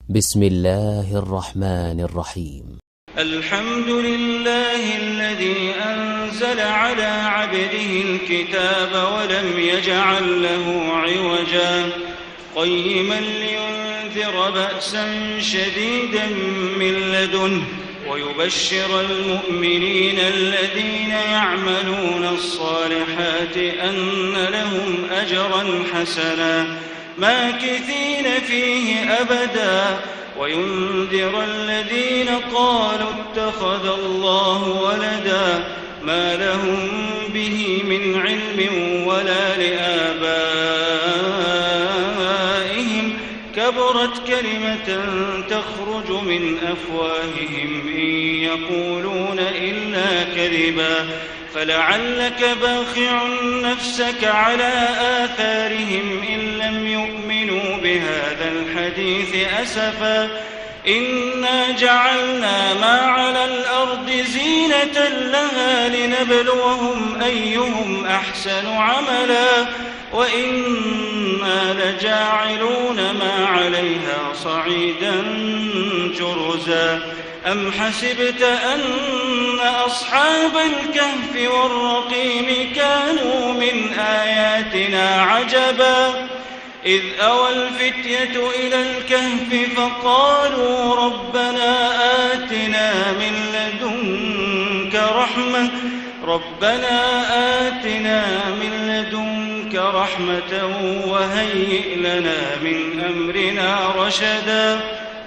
بسم الله الرحمن الرحيم. الحمد لله الذي أنزل على عبده الكتاب ولم يجعل له عوجا قيما لينذر بأسا شديدا من لدنه ويبشر المؤمنين الذين يعملون الصالحات أن لهم أجرا حسنا ماكثين فيه أبدا وينذر الذين قالوا اتخذ الله ولدا ما لهم به من علم ولا لآبائهم كبرت كلمة تخرج من أفواههم إن يقولون إلا كذبا فلعلك باخع نفسك على آثارهم إن لم يؤمنوا بهذا الحديث أسفا إنا جعلنا ما على الأرض زينة لها لنبلوهم أيهم أحسن عملا وإنا لجاعلون ما عليها صعيدا جرزا أم حسبت أن أصحاب الكهف والرقيم كانوا من آياتنا عجبا إذ أوى الفتية إلى الكهف فقالوا ربنا آتنا من لدنك رحمة وهيئ لنا من أمرنا رشدا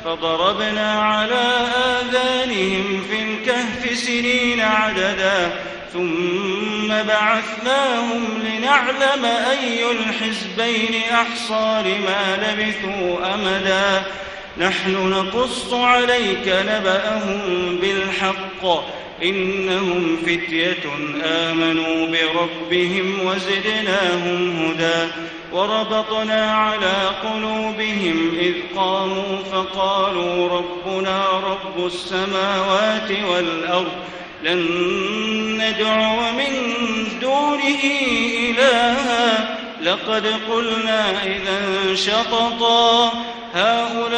فضربنا على آذانهم في الكهف سنين عددا ثم بعثناهم لنعلم أي الحزبين أحصى لما لبثوا أمدا نحن نقص عليك نبأهم بالحق إنهم فتية آمنوا بربهم وزدناهم هدى وربطنا على قلوبهم إذ قاموا فقالوا ربنا رب السماوات والأرض لن ندعو من دونه إلها لقد قلنا إذا شططا هؤلاء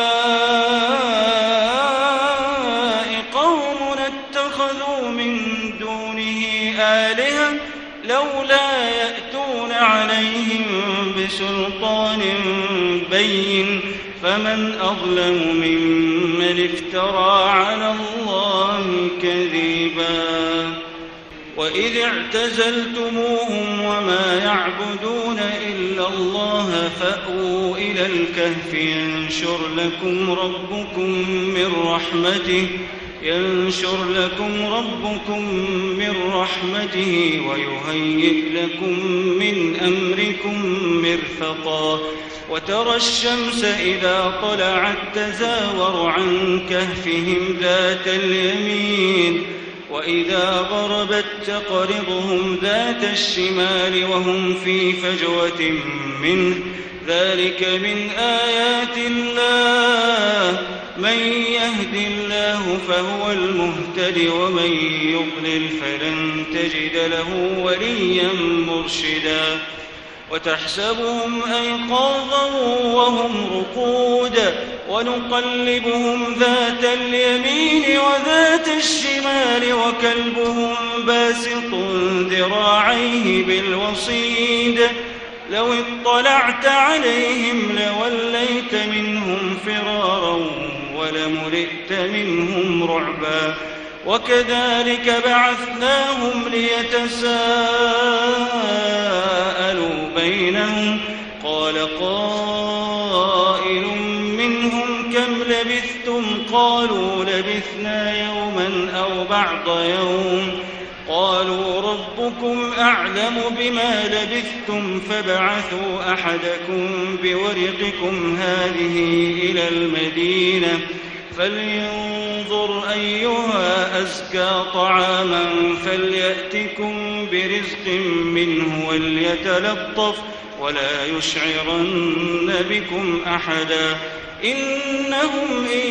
قومنا اتخذوا من دونه آلهة لولا يأتون عليهم بسلطان بين فمن أظلم ممن افترى على الله كذبا وإذ اعتزلتموهم وما يعبدون إلا الله فأووا إلى الكهف ينشر لكم ربكم من رحمته ويهيئ لكم من أمركم مرفقا وترى الشمس إذا طلعت تزاور عن كهفهم ذات اليمين وإذا غربت تقرضهم ذات الشمال وهم في فجوة منه ذلك من آيات الله من يهد الله فهو المهتد ومن يضلل فلن تجد له وليا مرشدا وتحسبهم أيقاظا وهم رقود ونقلبهم ذات اليمين وذات الشمال وكلبهم باسط ذراعيه بالوصيد لو اطلعت عليهم لوليت منهم فرارا ولملئت منهم رعبا وكذلك بعثناهم ليتساءلوا بينهم قال قائل منهم كم لبثتم قالوا لبثنا يوما أو بعض يوم قالوا ربكم أعلم بما لبثتم فابعثوا أحدكم بورقكم هذه إلى المدينة فلينظر أيها أزكى طعاما فليأتكم برزق منه وليتلطف ولا يشعرن بكم أحدا إنهم إن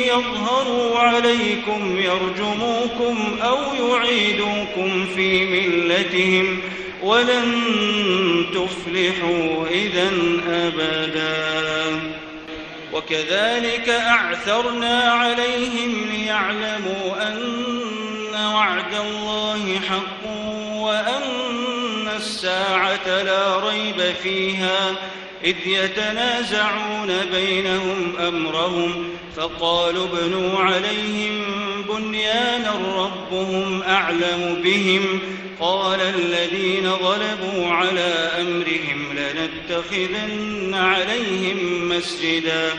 يظهروا عليكم يرجموكم أو يعيدوكم في ملتهم ولن تفلحوا إذا أبدا وكذلك أعثرنا عليهم ليعلموا أن وعد الله حق وأن الساعة لا ريب فيها إذ يتنازعون بينهم أمرهم فقالوا ابنوا عليهم بنيانا ربهم أعلم بهم قال الذين غلبوا على أمرهم لنتخذن عليهم مسجدا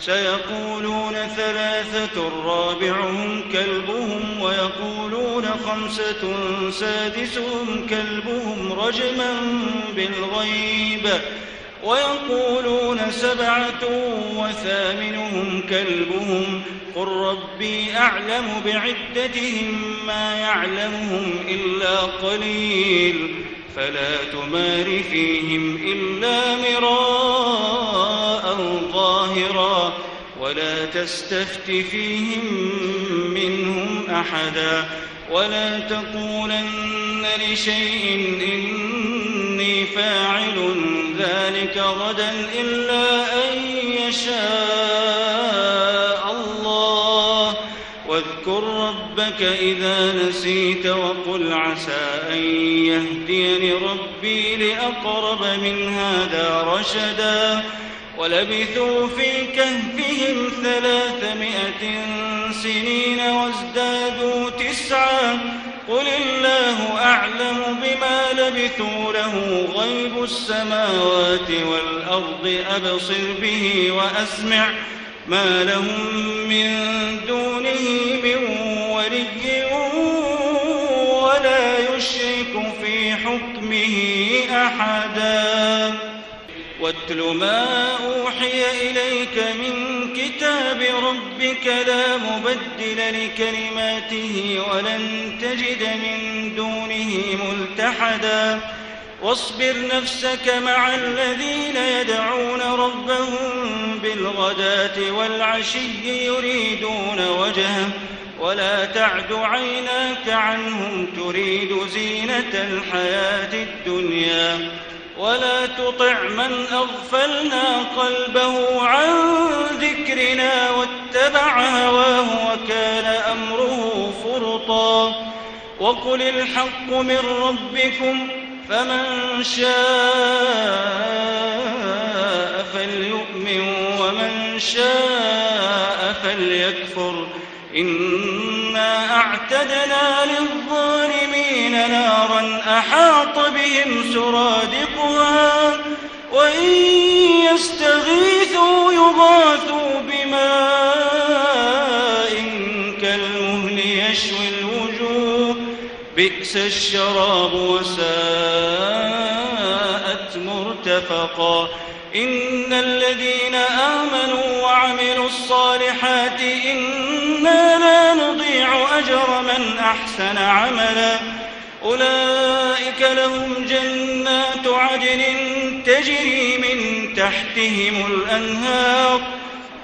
سيقولون ثلاثة رابعهم كلبهم ويقولون خمسة سادسهم كلبهم رجما بالغيب ويقولون سبعة وثامنهم كلبهم قل ربي أعلم بعدتهم ما يعلمهم إلا قليل فلا تمار فيهم إلا مراء ظاهرا ولا تستفت فيهم منهم أحدا ولا تقولن لشيء إني فاعل ذلك غدا إلا أن يشاء الله واذكر ربك إذا نسيت وقل عسى أن يهديني ربي لأقرب من هذا رشدا ولبثوا في كهفهم 300 سنين وازدادوا 9 قل الله أعلم بما لبثوا له غيب السماوات والأرض أبصر به وأسمع ما لهم من دونه من ولي ولا يشرك في حكمه أحدا واتل ما أوحي إليك من كتاب ربك لا مبدل لكلماته ولن تجد من دونه ملتحدا واصبر نفسك مع الذين يدعون ربهم بالغداة والعشي يريدون وجهه ولا تعد عيناك عنهم تريد زينة الحياة الدنيا ولا تطع من أغفلنا قلبه عن ذكرنا واتبع هواه وكان أمره فرطا وقل الحق من ربكم فمن شاء فليؤمن ومن شاء فليكفر إنا أعتدنا للظالمين نارا أحاط بهم سرادقها وإن يستغيثوا يغاثوا بماء كالمهل يشوي الوجوه بئس الشراب وساءت مرتفقا إن الذين آمنوا وعملوا الصالحات إنا لا نضيع أجر من أحسن عملا أولئك لهم جنات عدن تجري من تحتهم الأنهار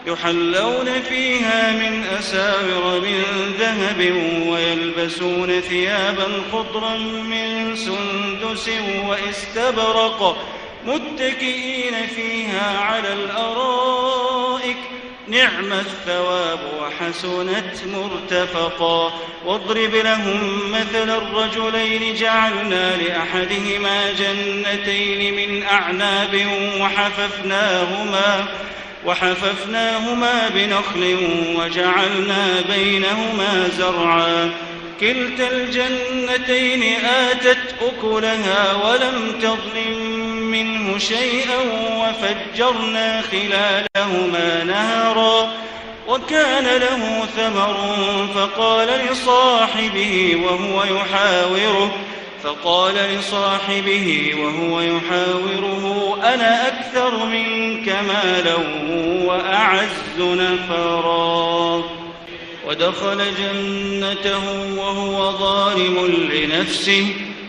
يحلون فيها من أساور من ذهب ويلبسون ثيابا خضرا من سندس واستبرق متكئين فيها على الأرائك نعم الثواب وحسنت مرتفقا واضرب لهم مثل الرجلين جعلنا لأحدهما جنتين من أعناب وحففناهما بنخل وجعلنا بينهما زرعا كلتا الجنتين آتت أكلها ولم تظلم منه شيئا وفجرنا خلالهما نهرا وكان له ثمر فقال لصاحبه وهو يحاوره أنا أكثر منك مالا وأعز نفرا ودخل جنته وهو ظالم لنفسه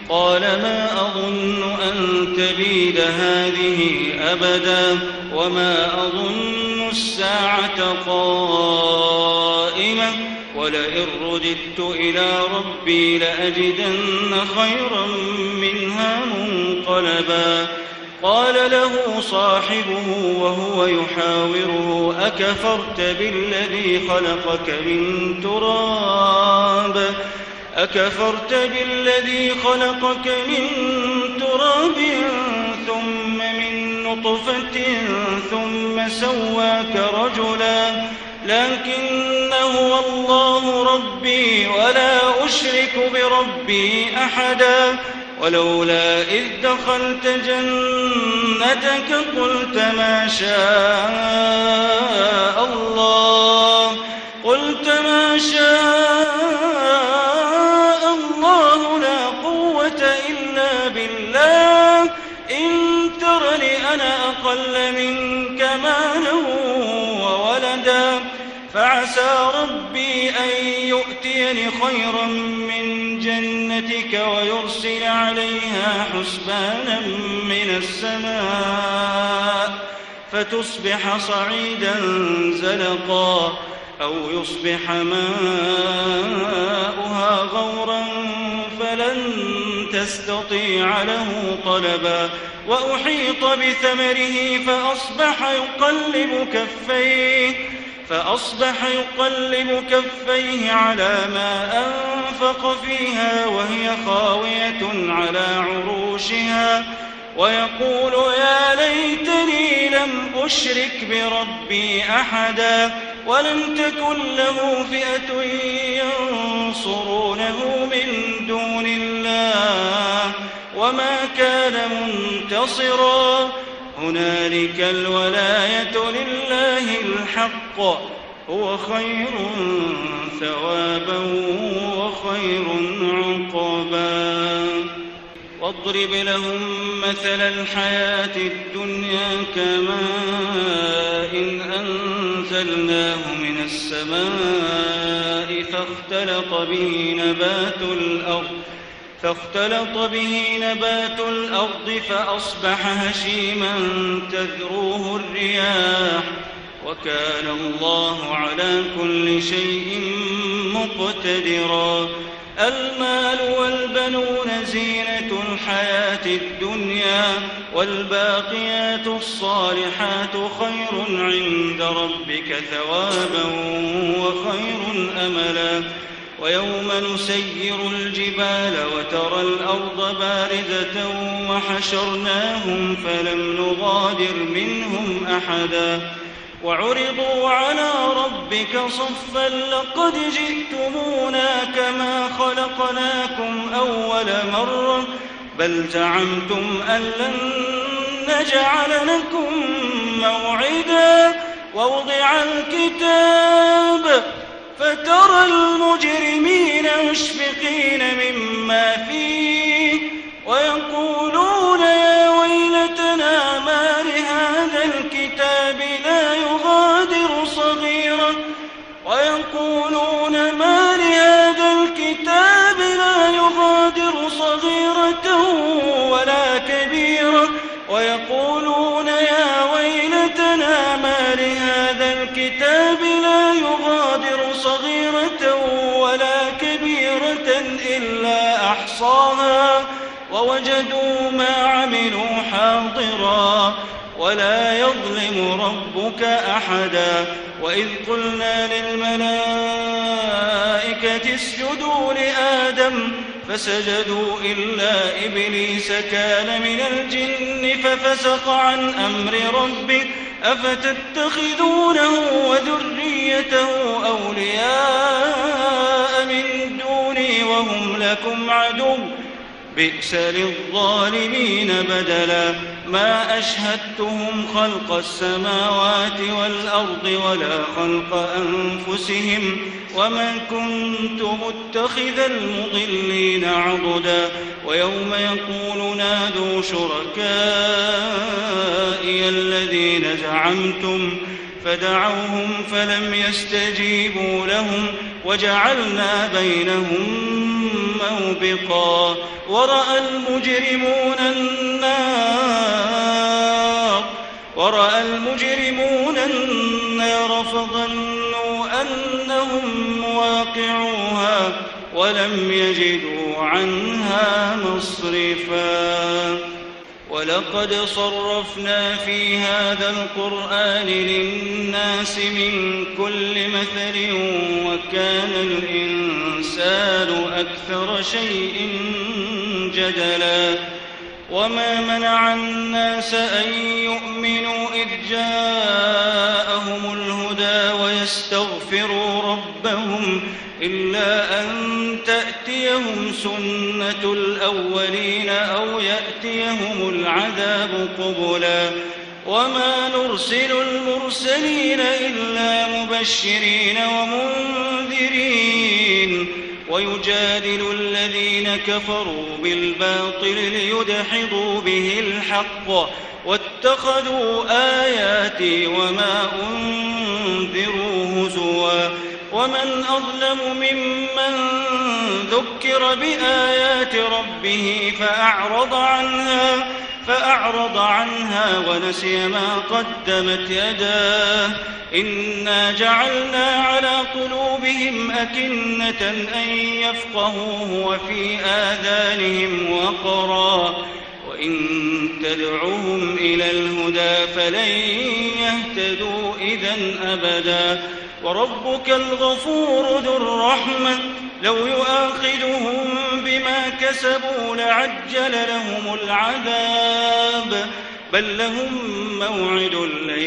قال ما أظن أن تبيد هذه أبدا وما أظن الساعة قائمة ولئن رددت إلى ربي لأجدن خيرا منها منقلبا قال له صاحبه وهو يحاوره أكفرت بالذي خلقك من تراب ثم من نطفة ثم سواك رجلا لكن هو الله ربي ولا أشرك بربي أحدا ولولا إذ دخلت جنتك قلت ما شاء الله لا قوة إلا بالله إن ترني أنا أقل منك مالا وولدا فعسى ربي أن يؤتيني خيرا من جنتك ويرسل عليها حسبانا من السماء فتصبح صعيدا زلقا أو يصبح ماؤها غورا فلن تستطيع له طلبا وأحيط بثمره فأصبح يقلب كفيه على ما أنفق فيها وهي خاوية على عروشها ويقول يا ليتني لم أشرك بربي أحدا ولم تكن له فئة ينصرونه من دون الله وما كان منتصرا هنالك الولاية لله الحق هو خير ثوابا وخير عقبا واضرب لهم مثل الحياة الدنيا كماء أنزلناه من السماء فاختلط به نبات الأرض فأصبح هشيما تذروه الرياح وكان الله على كل شيء مقتدرا المال والبنون زينة الحياة الدنيا والباقيات الصالحات خير عند ربك ثوابا وخير أملا ويوم نسير الجبال وترى الأرض بارزة وحشرناهم فلم نغادر منهم أحدا وعرضوا على ربك صفا لقد جئتمونا كما خلقناكم أول مرة بل زعمتم أن لن نجعل لكم موعدا ووضع الكتاب فترى المجرمين مشفقين مما فيه ويقولون يا ويلتنا ما لهذا الكتاب لا يغادر صغيرة ولا كبيرة ويقولون يا ويلتنا ما لهذا الكتاب لا يغادر صغيرة ولا كبيرة إلا أحصاها ووجدوا ما عملوا حاضرا ولا يظلم ربك أحدا وإذ قلنا للملائكة اسجدوا لآدم فسجدوا إلا إبليس كان من الجن ففسق عن أمر ربه أفتتخذونه وذريته أولياء من دوني وهم لكم عدو بئس للظالمين بدلا ما أشهدتهم خلق السماوات والأرض ولا خلق أنفسهم وما كنت متخذ المضلين عضدا ويوم يقول نادوا شركائي الذين زعمتم فدعوهم فلم يستجيبوا لهم وجعلنا بينهم موبقا ورأى المجرمون النار فظنوا أنهم مواقعوها ولم يجدوا عنها مصرفا ولقد صرفنا في هذا القرآن للناس من كل مثل وكان الإنسان أكثر شيء جدلا وما منع الناس أن يؤمنوا إذ جاءهم الهدى ويستغفروا ربهم إلا أن تأتيهم سنة الأولين أو يأتيهم العذاب قبلا وما نرسل المرسلين إلا مبشرين ومنذرين ويجادل الذين كفروا بالباطل ليدحضوا به الحق واتخذوا آياتي وما أنذروا هزوا ومن أظلم ممن ذكر بآيات ربه فأعرض عنها ونسي ما قدمت يداه إنا جعلنا على قلوبهم أكنة أن يفقهوه وفي آذانهم وقرا وإن تدعوهم إلى الهدى فلن يهتدوا إذن أبدا وربك الغفور ذو الرحمة لو يؤاخذهم بما كسبوا لعجل لهم العذاب بل لهم موعد لن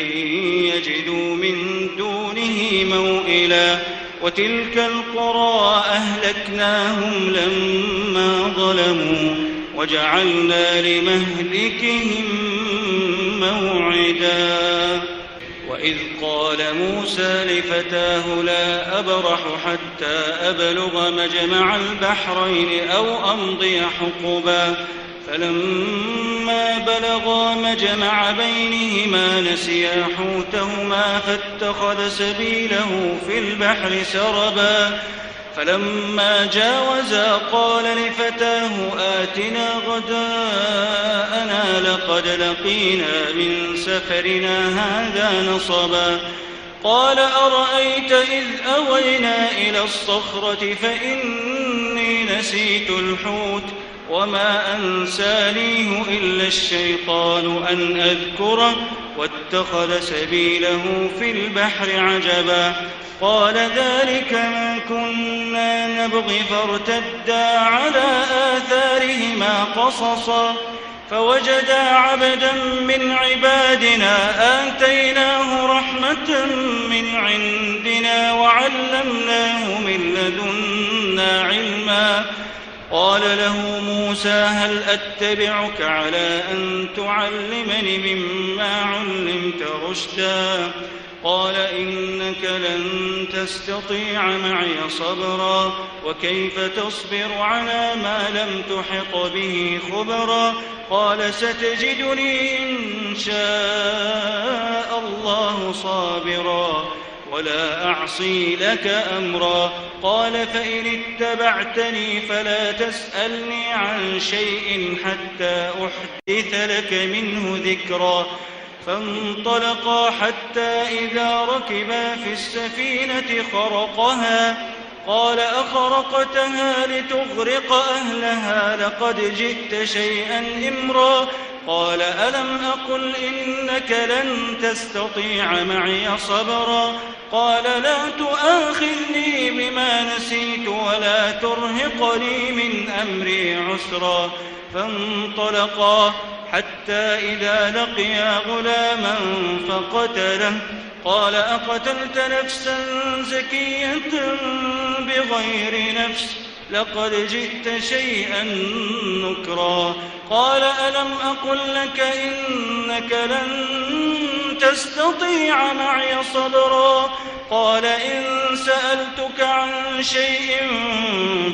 يجدوا من دونه موئلا وتلك القرى أهلكناهم لما ظلموا وجعلنا لمهلكهم موعدا وإذ قال موسى لفتاه لا أبرح حتى أبلغ مجمع البحرين أو أمضي حقبا فلما بلغا مجمع بينهما نسيا حوتهما فاتخذ سبيله في البحر سربا فلما جاوزا قال لفتاه آتنا غداءنا لقد لقينا من سفرنا هذا نصبا قال أرأيت إذ أوينا إلى الصخرة فإني نسيت الحوت وما أنسانيه إلا الشيطان أن أذكره واتخذ سبيله في البحر عجبا قال ذلك ما كنا نبغي فارتدا على آثارهما قصصا فوجدا عبدا من عبادنا آتيناه رحمة من عندنا وعلمناه من لدنا علما قال له موسى هل أتبعك على أن تعلمني مما علمت رشدا قال إنك لن تستطيع معي صبرا وكيف تصبر على ما لم تحط به خبرا قال ستجدني إن شاء الله صابرا ولا أعصي لك أمرا قال فإن اتبعتني فلا تسألني عن شيء حتى أحدث لك منه ذكرا فانطلقا حتى إذا ركبا في السفينة خرقها قال أخرقتها لتغرق أهلها لقد جئت شيئا إمرا قال ألم أقل إنك لن تستطيع معي صبرا قال لا تؤاخذني بما نسيت ولا ترهقني من أمري عسرا فانطلقا حتى إذا لقيا غلاما فقتله قال أقتلت نفسا زكية بغير نفس لقد جئت شيئا نكرا قال ألم أقل لك إنك لن تستطيع معي صبرا قال إن سألتك عن شيء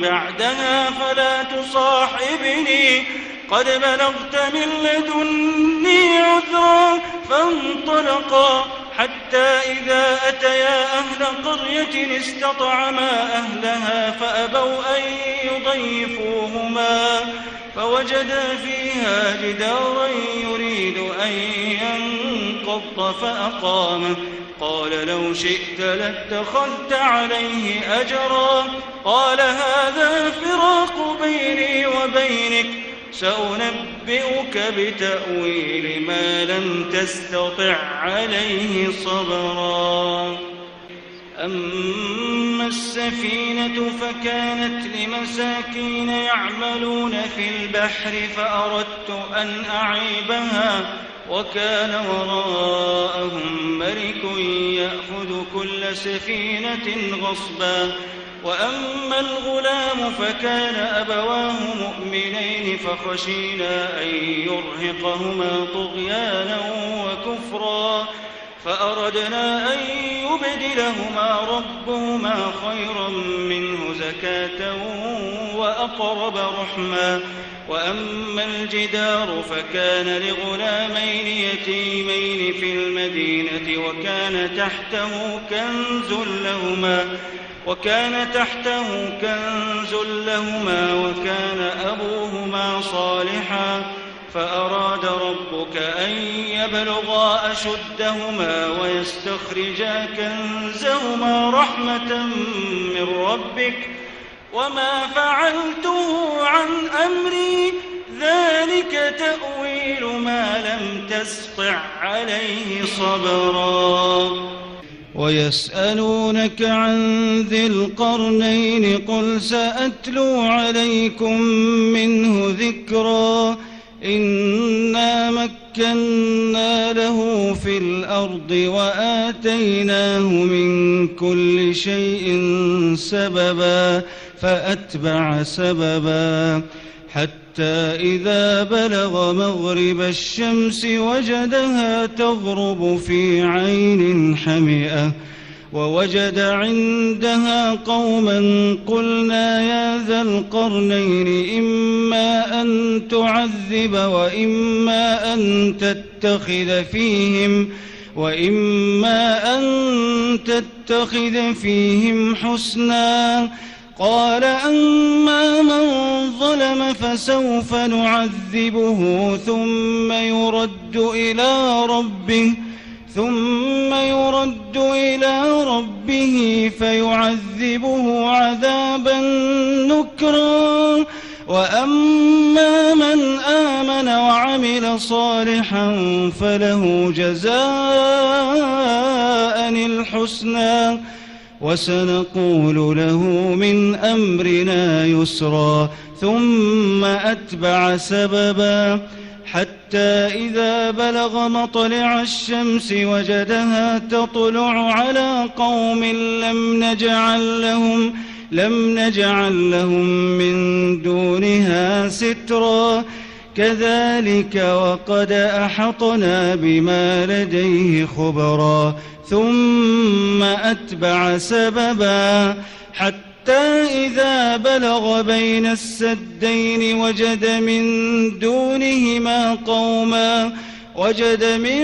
بعدها فلا تصاحبني قد بلغت من لدني عذرا فانطلقا حتى إذا أتيا أهل قرية استطعما أهلها فأبوا أن يضيفوهما فوجدا فيها جدارا يريد أن ينقض فأقامه قال لو شئت لاتخذت عليه أجرا قال هذا فراق بيني وبينك سأنبئك بتأويل ما لم تستطع عليه صبرا أما السفينة فكانت لمساكين يعملون في البحر فأردت أن أعيبها وكان وراءهم ملك يأخذ كل سفينة غصبا وأما الغلام فكان أبواه مؤمنين فخشينا أن يرهقهما طغيانا وكفرا فأردنا أن يبدلهما ربهما خيرا منه زكاة وأقرب رحما وأما الجدار فكان لغلامين يتيمين في المدينة وكان تحته كنز لهما وكان أبوهما صالحا فأراد ربك أن يبلغا أشدهما ويستخرجا كنزهما رحمة من ربك وما فعلته عن أمري ذلك تأويل ما لم تسطع عليه صبرا ويسألونك عن ذي القرنين قل سأتلو عليكم منه ذكرا إنا مكنا له في الأرض وآتيناه من كل شيء سببا فأتبع سببا حتى إذا بلغ مغرب الشمس وجدها تغرب في عين حمئة ووجد عندها قوما قلنا يا ذا القرنين إما أن تعذب وإما أن تتخذ فيهم حسنا قال أما من ظلم فسوف نعذبه ثم يرد إلى ربه فيعذبه عذابا نكرا وأما من آمن وعمل صالحا فله جزاء الحسنى وسنقول له من أمرنا يسرا ثم أتبع سببا حتى إذا بلغ مطلع الشمس وجدها تطلع على قوم لم نجعل لهم من دونها سترا كذلك وقد أحطنا بما لديه خبرا ثم أتبع سببا حتى إذا بلغ بين السدين وجد من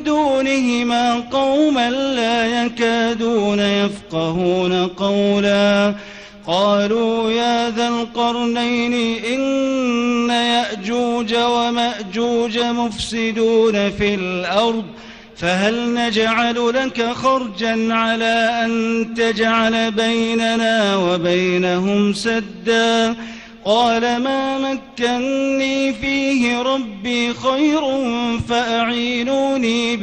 دونهما قوما لا يكادون يفقهون قولا قالوا يا ذا القرنين إن يأجوج ومأجوج مفسدون في الأرض فهل نجعل لك خرجا على أن تجعل بيننا وبينهم سدا قال ما مكني فيه ربي خير فأعينوني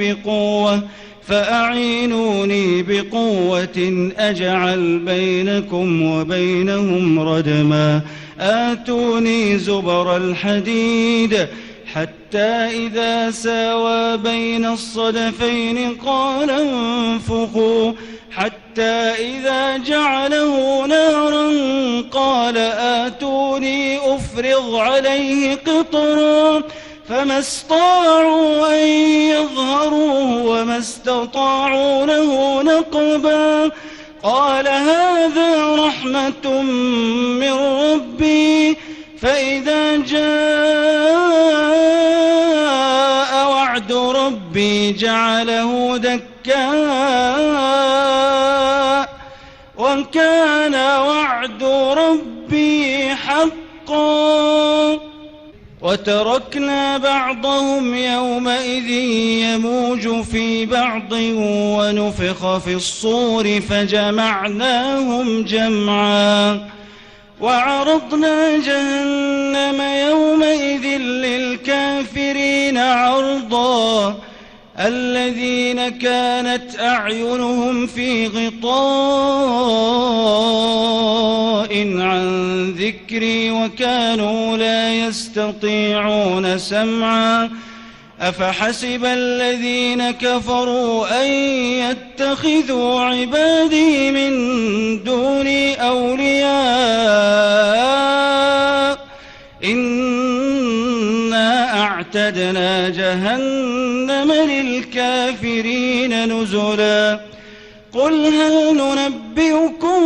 بقوة أجعل بينكم وبينهم ردما آتوني زبر الحديد حتى إذا ساوى بين الصدفين قال انفخوا حتى إذا جعله نارا قال آتوني أفرغ عليه قطرا فما استطاعوا أن يظهروه وما استطاعوا له نقبا قال هذا رحمة من ربي فإذا جاء وعد ربي جعله دكاء وكان وعد ربي حقا وتركنا بعضهم يومئذ يموج في بعض ونفخ في الصور فجمعناهم جمعا وعرضنا جهنم يومئذ للكافرين عرضا الذين كانت أعينهم في غطاء عن ذكري وكانوا لا يستطيعون سمعا أفحسب الذين كفروا أن يتخذوا عبادي من دوني أولياء إنا أعتدنا جهنم للكافرين نزلا قل هل ننبئكم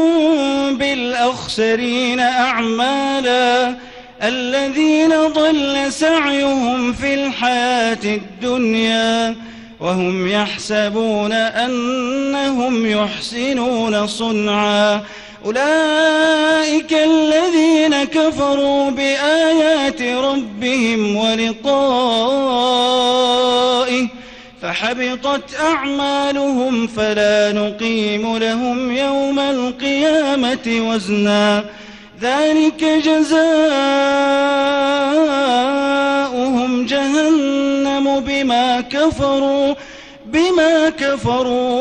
بالأخسرين أعمالا الذين ضل سعيهم في الحياة الدنيا وهم يحسبون أنهم يحسنون صنعا أولئك الذين كفروا بآيات ربهم ولقائه فحبطت أعمالهم فلا نقيم لهم يوم القيامة وزنا ذلك جزاؤهم جهنم بما كفروا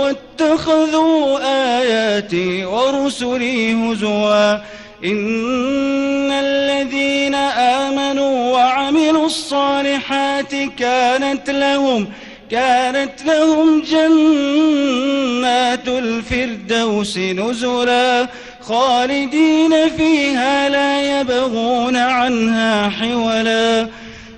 واتخذوا آياتي ورسلي هزوا إن الذين آمنوا وعملوا الصالحات كانت لهم جنات الفردوس نزلا خالدين فيها لا يبغون عنها حولا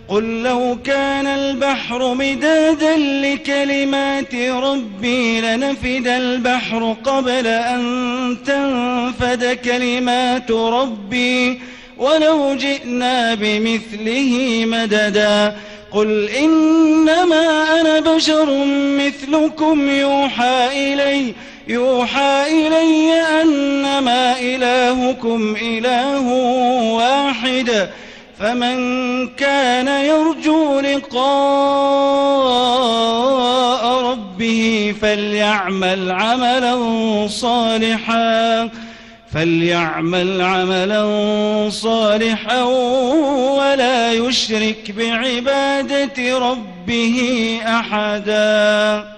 قل لو كان البحر مدادا لكلمات ربي لنفد البحر قبل أن تنفد كلمات ربي ولو جئنا بمثله مددا قل إنما أنا بشر مثلكم يوحى إلي أنما إلهكم إله واحد فمن كان يرجو لقاء ربه فليعمل عملا صالحا ولا يشرك بعبادة ربه أحدا.